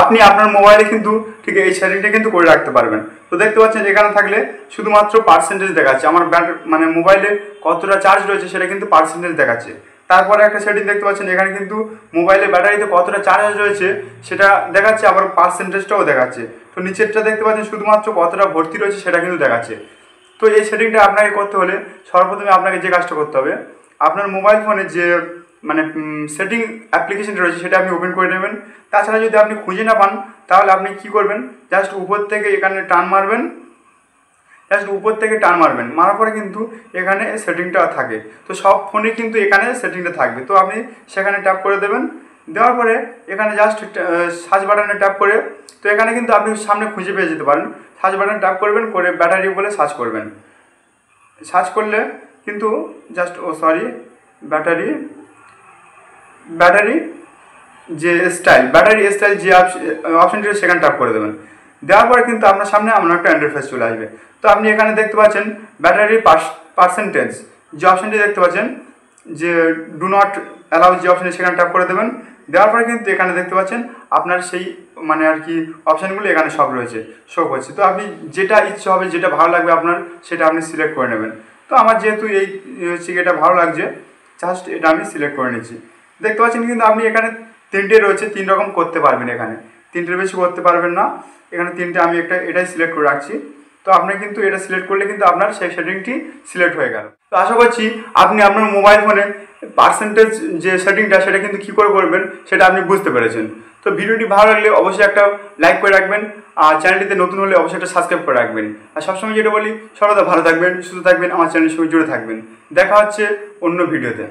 আপনি আপনার মোবাইলে কিন্তু ঠিক এই সেটিংটা কিন্তু করে রাখতে পারবেন। তো দেখতে পাচ্ছেন এখানে থাকলে শুধুমাত্র পার্সেন্টেজ দেখাচ্ছে, আমার মানে মোবাইলে কতটা চার্জ রয়েছে সেটা কিন্তু পার্সেন্টেজ দেখাচ্ছে। তারপরে একটা সেটিং দেখতে পাচ্ছেন এখানে কিন্তু মোবাইলের ব্যাটারিতে কতটা চার্জ রয়েছে সেটা দেখাচ্ছে, আবার পার্সেন্টেজটাও দেখাচ্ছে। তো নিচেরটা দেখতে পাচ্ছেন শুধুমাত্র কতটা ভর্তি রয়েছে সেটা কিন্তু দেখাচ্ছে। তো এই সেটিংটা আপনাকে করতে হলে সর্বপ্রথমে আপনাকে যে কাজটা করতে হবে, আপনার মোবাইল ফোনে যে মানে সেটিং অ্যাপ্লিকেশন রয়েছে সেটা আপনি ওপেন করে নেবেন। তাছাড়া যদি আপনি খুঁজে না পান তাহলে আপনি কি করবেন, জাস্ট উপর থেকে এখানে টান মারবেন, জাস্ট উপর থেকে টান মারবেন, মারার পরে কিন্তু এখানে সেটিংটা থাকে। তো সব ফোনে কিন্তু এখানে সেটিংটা থাকবে। তো আপনি সেখানে ট্যাপ করে দেবেন, দেওয়ার পরে এখানে জাস্ট সার্চ বাটনে ট্যাপ করে, তো এখানে কিন্তু আপনি সামনে খুঁজে পেয়ে যেতে পারেন। সার্চ বাটনে ট্যাপ করবেন, করে ব্যাটারি বলে সার্চ করবেন। সার্চ করলে কিন্তু জাস্ট ব্যাটারি যে স্টাইল, ব্যাটারি স্টাইল যে অপশনটি সেখানে ট্যাপ করে দেবেন। দেওয়ার পরে কিন্তু আপনার সামনে এমন একটা ইন্টারফেস চলে আসবে। তো আপনি এখানে দেখতে পাচ্ছেন ব্যাটারি পার্সেন্টেজ যে অপশনটি দেখতে পাচ্ছেন, যে ডু নট অ্যালাউ যে অপশানে সেখানে ট্যাপ করে দেবেন। দেওয়ার পরে কিন্তু এখানে দেখতে পাচ্ছেন আপনার সেই মানে আর কি অপশানগুলো এখানে সব রয়েছে, শো করছে। তো আপনি যেটা ইচ্ছে হবে, যেটা ভালো লাগবে আপনার, সেটা আপনি সিলেক্ট করে নেবেন। তো আমার যেহেতু এই এটা ভালো লাগছে, জাস্ট এটা আমি সিলেক্ট করে নিচ্ছি। দেখতে পাচ্ছেন কিন্তু আপনি এখানে তিনটে রয়েছে, 3 রকম করতে পারবেন, এখানে 3টের বেশি করতে পারবেন না। এখানে 3টে আমি এটাই সিলেক্ট করে রাখছি। তো আপনি কিন্তু এটা সিলেক্ট করলে কিন্তু আপনার সেই সেটিংটি সিলেক্ট হয়ে গেল। তো আশা করছি আপনি আপনার মোবাইল ফোনে পার্সেন্টেজ যে সেটিংটা সেটা কিন্তু কী করে করবেন সেটা আপনি বুঝতে পেরেছেন। তো ভিডিওটি ভালো লাগলে অবশ্যই একটা লাইক করে রাখবেন, আর চ্যানেলটিতে নতুন হলে অবশ্যই একটা সাবস্ক্রাইব করে রাখবেন। আর সবসময় যেটা বলি, সর্বদা ভালো থাকবেন, সুস্থ থাকবেন, আমার চ্যানেলের সঙ্গে জুড়ে থাকবেন। দেখা হচ্ছে অন্য ভিডিওতে।